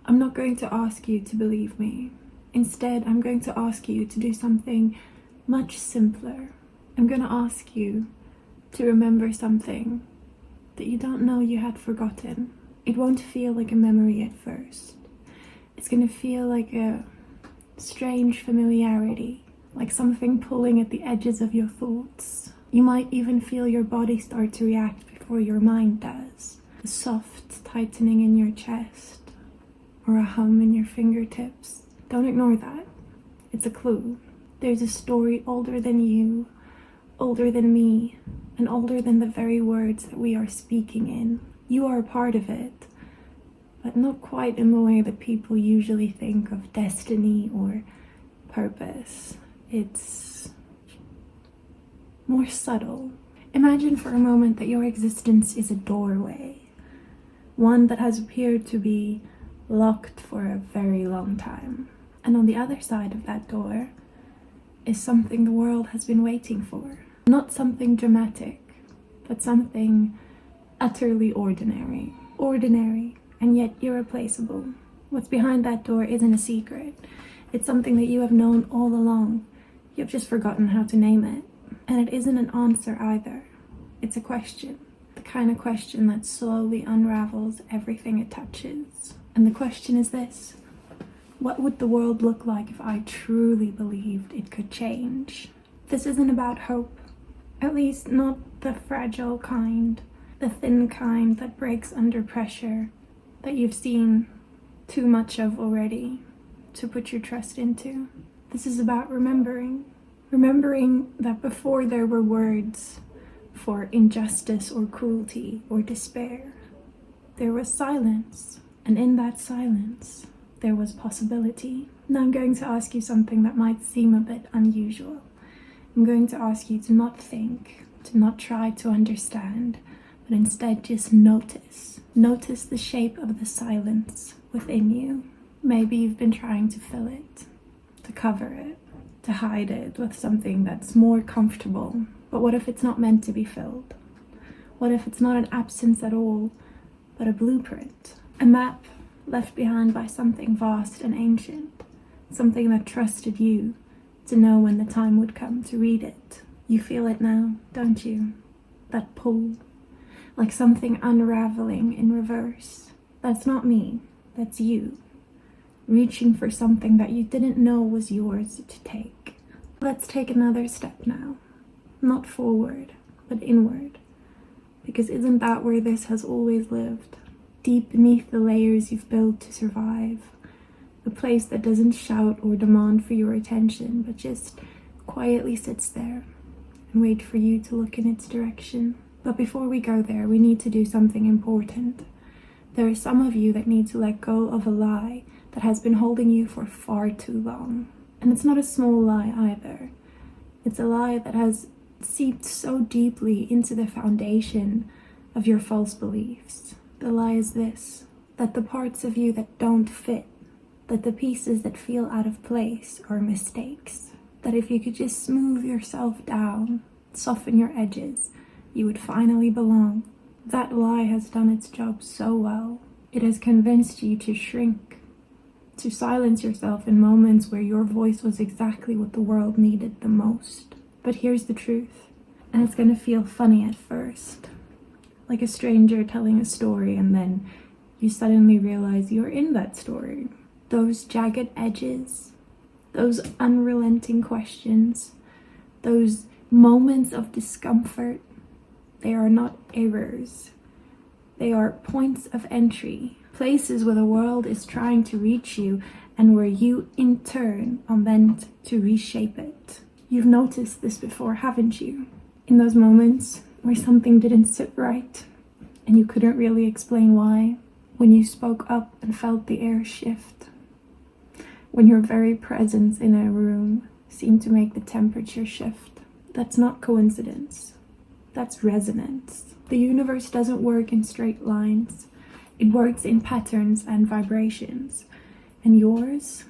I'm not going to ask you to believe me. Instead, I'm going to ask you to do something much simpler. I'm going to ask you to remember something that you don't know you had forgotten. It won't feel like a memory at first. It's going to feel like a strange familiarity, like something pulling at the edges of your thoughts. You might even feel your body start to react before your mind does. A soft tightening in your chest, or a hum in your fingertips. Don't ignore that. It's a clue. There's a story older than you, older than me, and older than the very words that we are speaking in. You are a part of it, but not quite in the way that people usually think of destiny or purpose. It's more subtle. Imagine for a moment that your existence is a doorway, one that has appeared to be locked for a very long time. And on the other side of that door is something the world has been waiting for. Not something dramatic, but something utterly ordinary. Ordinary, and yet irreplaceable. What's behind that door isn't a secret. It's something that you have known all along. You've just forgotten how to name it. And it isn't an answer either. It's a question. The kind of question that slowly unravels everything it touches. And the question is this: what would the world look like if I truly believed it could change? This isn't about hope. At least not the fragile kind, the thin kind that breaks under pressure, that you've seen too much of already to put your trust into. This is about remembering. Remembering that before there were words for injustice or cruelty or despair, there was silence. And in that silence, there was possibility. Now I'm going to ask you something that might seem a bit unusual. I'm going to ask you to not think, to not try to understand, but instead just notice. Notice the shape of the silence within you. Maybe you've been trying to fill it, to cover it, to hide it with something that's more comfortable. But what if it's not meant to be filled? What if it's not an absence at all, but a blueprint? A map left behind by something vast and ancient, something that trusted you to know when the time would come to read it. You feel it now, don't you? That pull, like something unraveling in reverse. That's not me, that's you, reaching for something that you didn't know was yours to take. Let's take another step now, not forward, but inward, because isn't that where this has always lived? Deep beneath the layers you've built to survive. A place that doesn't shout or demand for your attention, but just quietly sits there and wait for you to look in its direction. But before we go there, we need to do something important. There are some of you that need to let go of a lie that has been holding you for far too long. And it's not a small lie either. It's a lie that has seeped so deeply into the foundation of your false beliefs. The lie is this: that the parts of you that don't fit, that the pieces that feel out of place are mistakes. That if you could just smooth yourself down, soften your edges, you would finally belong. That lie has done its job so well. It has convinced you to shrink, to silence yourself in moments where your voice was exactly what the world needed the most. But here's the truth, and it's gonna feel funny at first. Like a stranger telling a story and then you suddenly realize you're in that story. Those jagged edges, those unrelenting questions, those moments of discomfort, they are not errors. They are points of entry, places where the world is trying to reach you and where you in turn are meant to reshape it. You've noticed this before, haven't you? In those moments where something didn't sit right and you couldn't really explain why, when you spoke up and felt the air shift, when your very presence in a room seemed to make the temperature shift. That's not coincidence, that's resonance. The universe doesn't work in straight lines, it works in patterns and vibrations. And yours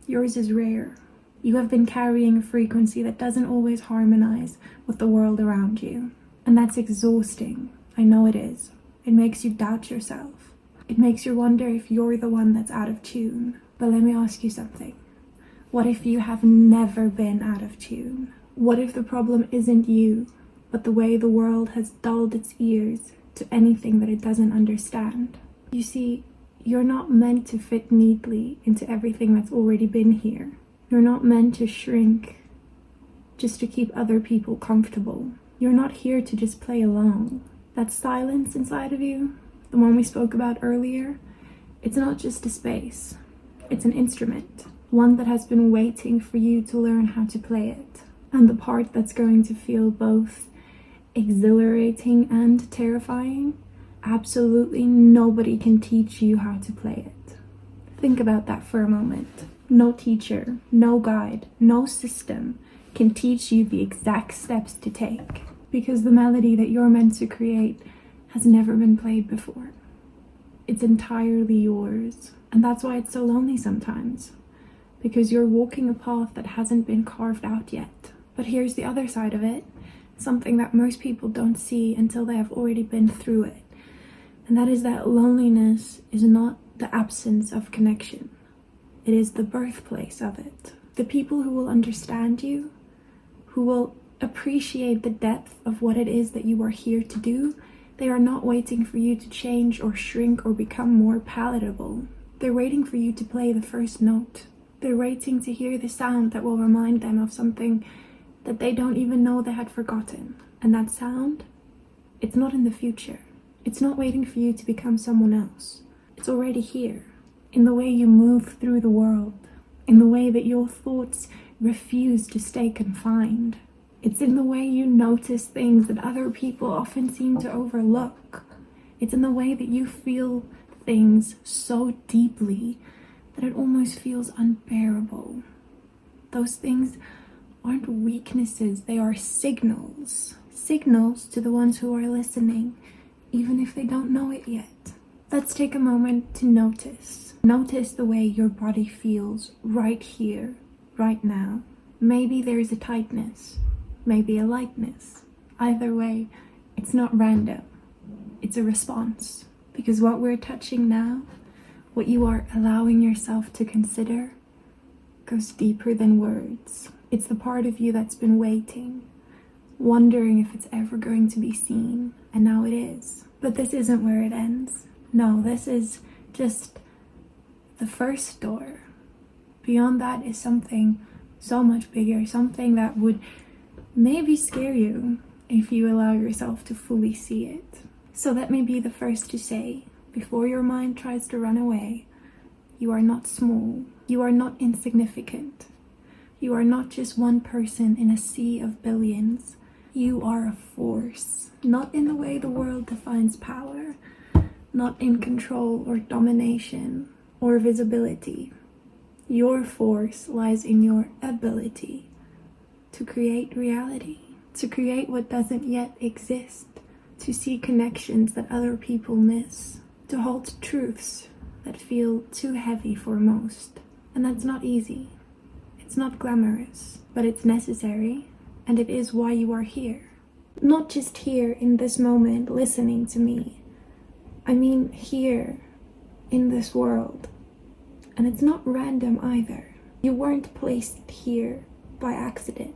is rare. You have been carrying a frequency that doesn't always harmonize with the world around you. And that's exhausting. I know it is. It makes you doubt yourself. It makes you wonder if you're the one that's out of tune. But let me ask you something. What if you have never been out of tune? What if the problem isn't you, but the way the world has dulled its ears to anything that it doesn't understand? You see, you're not meant to fit neatly into everything that's already been here. You're not meant to shrink just to keep other people comfortable. You're not here to just play along. That silence inside of you, the one we spoke about earlier, it's not just a space. It's an instrument, one that has been waiting for you to learn how to play it. And the part that's going to feel both exhilarating and terrifying, absolutely nobody can teach you how to play it. Think about that for a moment. No teacher, no guide, no system can teach you the exact steps to take, because the melody that you're meant to create has never been played before. It's entirely yours. And that's why it's so lonely sometimes, because you're walking a path that hasn't been carved out yet. But here's the other side of it, something that most people don't see until they have already been through it. And that is that loneliness is not the absence of connection. It is the birthplace of it. The people who will understand you, who will appreciate the depth of what it is that you are here to do, they are not waiting for you to change or shrink or become more palatable. They're waiting for you to play the first note. They're waiting to hear the sound that will remind them of something that they don't even know they had forgotten. And that sound, it's not in the future. It's not waiting for you to become someone else. It's already here, in the way you move through the world, in the way that your thoughts refuse to stay confined. It's in the way you notice things that other people often seem to overlook. It's in the way that you feel things so deeply that it almost feels unbearable. Those things aren't weaknesses, they are signals. Signals to the ones who are listening, even if they don't know it yet. Let's take a moment to notice. Notice the way your body feels right here, right now. Maybe there's a tightness, maybe a lightness. Either way, it's not random. It's a response. Because what we're touching now, what you are allowing yourself to consider, goes deeper than words. It's the part of you that's been waiting, wondering if it's ever going to be seen, and now it is. But this isn't where it ends. No, this is just the first door. Beyond that is something so much bigger, something that would maybe scare you if you allow yourself to fully see it. So let me be the first to say, before your mind tries to run away, you are not small, you are not insignificant. You are not just one person in a sea of billions. You are a force, not in the way the world defines power, not in control or domination or visibility. Your force lies in your ability to create reality, to create what doesn't yet exist, to see connections that other people miss, to hold truths that feel too heavy for most. And that's not easy. It's not glamorous, but it's necessary, and it is why you are here. Not just here in this moment listening to me. I mean here in this world. And it's not random either. You weren't placed here by accident.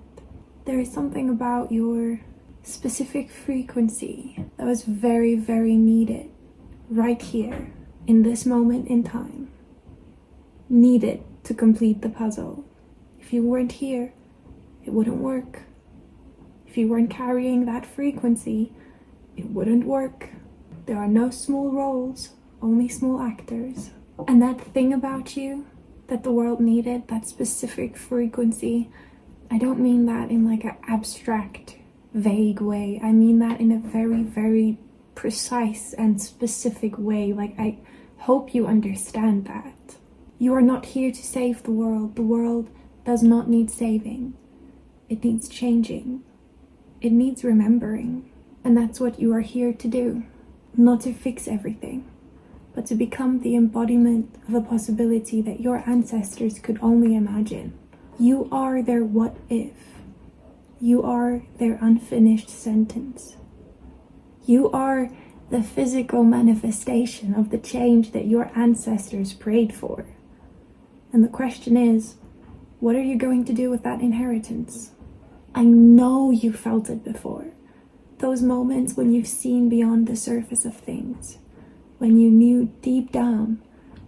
There is something about your specific frequency that was very, very needed right here in this moment in time. Needed to complete the puzzle. If you weren't here, it wouldn't work. If you weren't carrying that frequency, it wouldn't work. There are no small roles, only small actors. And that thing about you that the world needed, that specific frequency, I don't mean that in like an abstract, vague way. I mean that in a very, very precise and specific way. Like, I hope you understand that. You are not here to save the world. The world does not need saving. It needs changing. It needs remembering. And that's what you are here to do. Not to fix everything, but to become the embodiment of a possibility that your ancestors could only imagine. You are their what if. You are their unfinished sentence. You are the physical manifestation of the change that your ancestors prayed for. And the question is, what are you going to do with that inheritance? I know you felt it before. Those moments when you've seen beyond the surface of things, when you knew deep down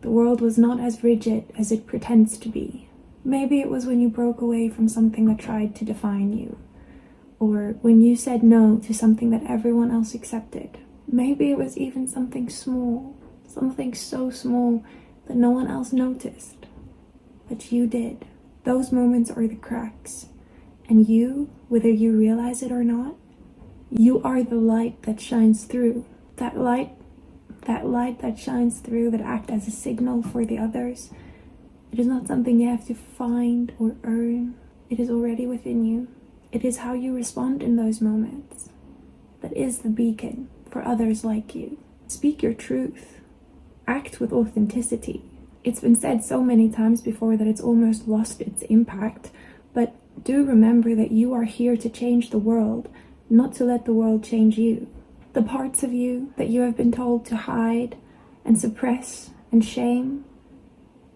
the world was not as rigid as it pretends to be. Maybe it was when you broke away from something that tried to define you, or when you said no to something that everyone else accepted. Maybe it was even something small, something so small that no one else noticed, but you did. Those moments are the cracks, and you, whether you realize it or not, you are the light that shines through. That light that shines through, that acts as a signal for the others. It is not something you have to find or earn. It is already within you. It is how you respond in those moments that is the beacon for others like you. Speak your truth. Act with authenticity. It's been said so many times before that it's almost lost its impact, but do remember that you are here to change the world, not to let the world change you. The parts of you that you have been told to hide and suppress and shame,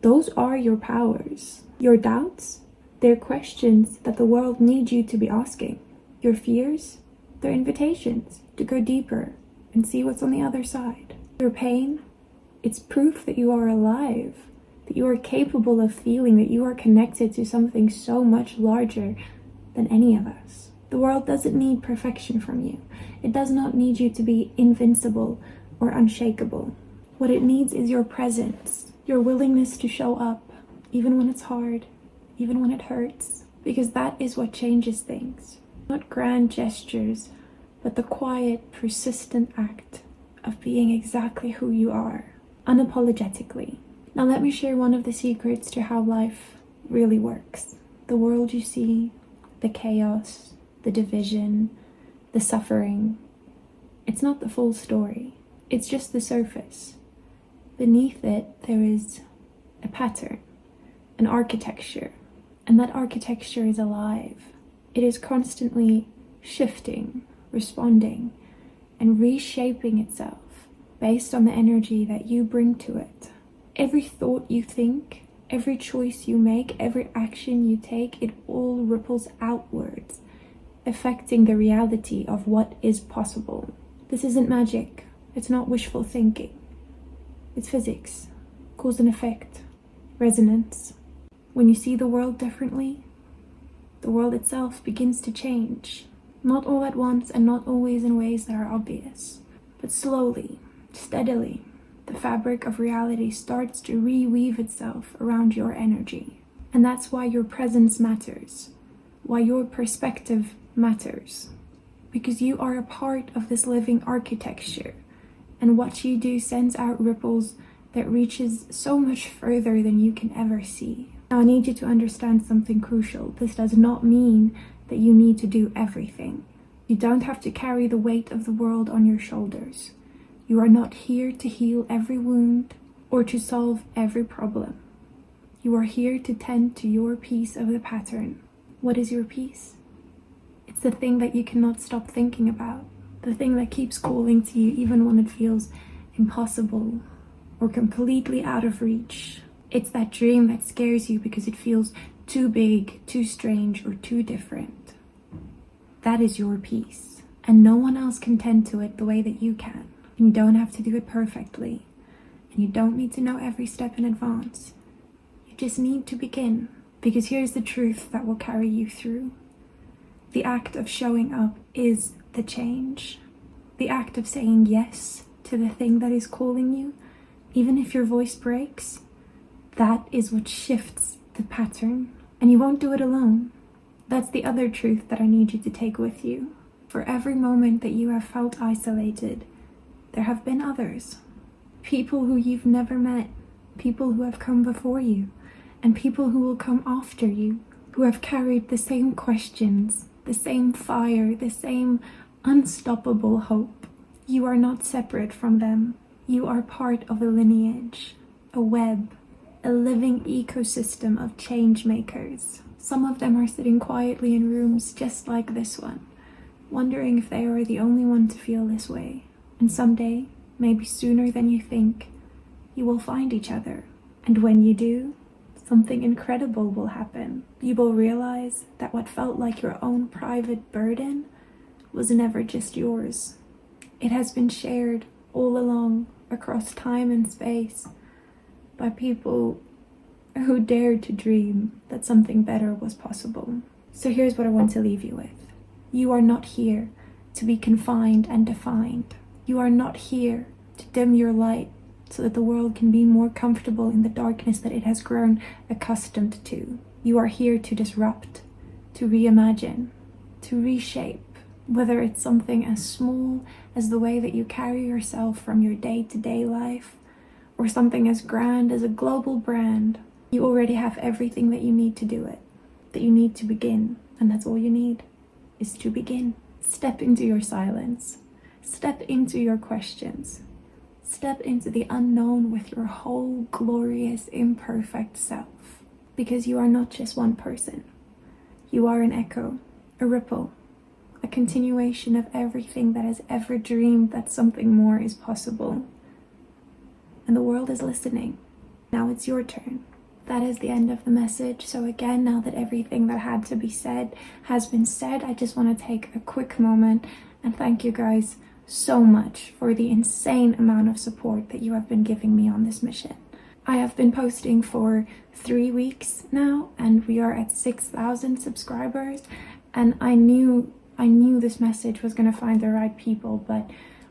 those are your powers. Your doubts, they're questions that the world needs you to be asking. Your fears, they're invitations to go deeper and see what's on the other side. Your pain, it's proof that you are alive, that you are capable of feeling, that you are connected to something so much larger than any of us. The world doesn't need perfection from you. It does not need you to be invincible or unshakable. What it needs is your presence, your willingness to show up, even when it's hard, even when it hurts, because that is what changes things. Not grand gestures, but the quiet, persistent act of being exactly who you are, unapologetically. Now let me share one of the secrets to how life really works. The world you see, the chaos, the division, the suffering, it's not the full story. It's just the surface. Beneath it, there is a pattern, an architecture, and that architecture is alive. It is constantly shifting, responding, and reshaping itself based on the energy that you bring to it. Every thought you think, every choice you make, every action you take, it all ripples outwards, affecting the reality of what is possible. This isn't magic. It's not wishful thinking. It's physics, cause and effect, resonance. When you see the world differently, the world itself begins to change. Not all at once and not always in ways that are obvious, but slowly, steadily, the fabric of reality starts to reweave itself around your energy. And that's why your presence matters, why your perspective matters, because you are a part of this living architecture, and what you do sends out ripples that reaches so much further than you can ever see. Now I need you to understand something crucial. This does not mean that you need to do everything. You don't have to carry the weight of the world on your shoulders. You are not here to heal every wound or to solve every problem. You are here to tend to your piece of the pattern. What is your piece? It's the thing that you cannot stop thinking about, the thing that keeps calling to you even when it feels impossible or completely out of reach. It's that dream that scares you because it feels too big, too strange, or too different. That is your piece, and no one else can tend to it the way that you can. And you don't have to do it perfectly, and you don't need to know every step in advance. You just need to begin, because here's the truth that will carry you through. The act of showing up is the change. The act of saying yes to the thing that is calling you, even if your voice breaks, that is what shifts the pattern. And you won't do it alone. That's the other truth that I need you to take with you. For every moment that you have felt isolated, there have been others. People who you've never met, people who have come before you, and people who will come after you, who have carried the same questions, the same fire, the same unstoppable hope. You are not separate from them. You are part of a lineage, a web, a living ecosystem of change makers. Some of them are sitting quietly in rooms just like this one, wondering if they are the only one to feel this way. And someday, maybe sooner than you think, you will find each other. And when you do, something incredible will happen. You will realize that what felt like your own private burden was never just yours. It has been shared all along across time and space by people who dared to dream that something better was possible. So here's what I want to leave you with. You are not here to be confined and defined. You are not here to dim your light so that the world can be more comfortable in the darkness that it has grown accustomed to. You are here to disrupt, to reimagine, to reshape, whether it's something as small as the way that you carry yourself from your day-to-day life, or something as grand as a global brand. You already have everything that you need to do it, that you need to begin, and that's all you need, is to begin. Step into your silence. Step into your questions. Step into the unknown with your whole glorious, imperfect self. Because you are not just one person. You are an echo, a ripple, a continuation of everything that has ever dreamed that something more is possible. And the world is listening. Now it's your turn. That is the end of the message. So again, now that everything that had to be said has been said, I just want to take a quick moment and thank you guys so much for the insane amount of support that you have been giving me on this mission. I have been posting for 3 weeks now and we are at 6,000 subscribers, and I knew this message was going to find the right people, but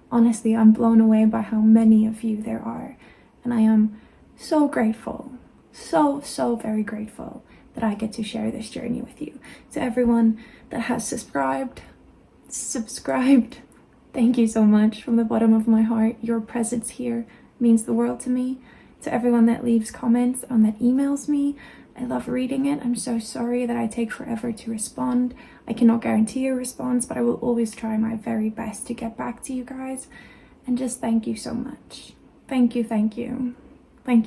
honestly I'm blown away by how many of you there are, and I am so grateful, so very grateful that I get to share this journey with you. To everyone that has subscribed, thank you so much from the bottom of my heart. Your presence here means the world to me. To everyone that leaves comments and that emails me, I love reading it. I'm so sorry that I take forever to respond. I cannot guarantee a response, but I will always try my very best to get back to you guys. And just thank you so much. Thank you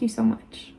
so much.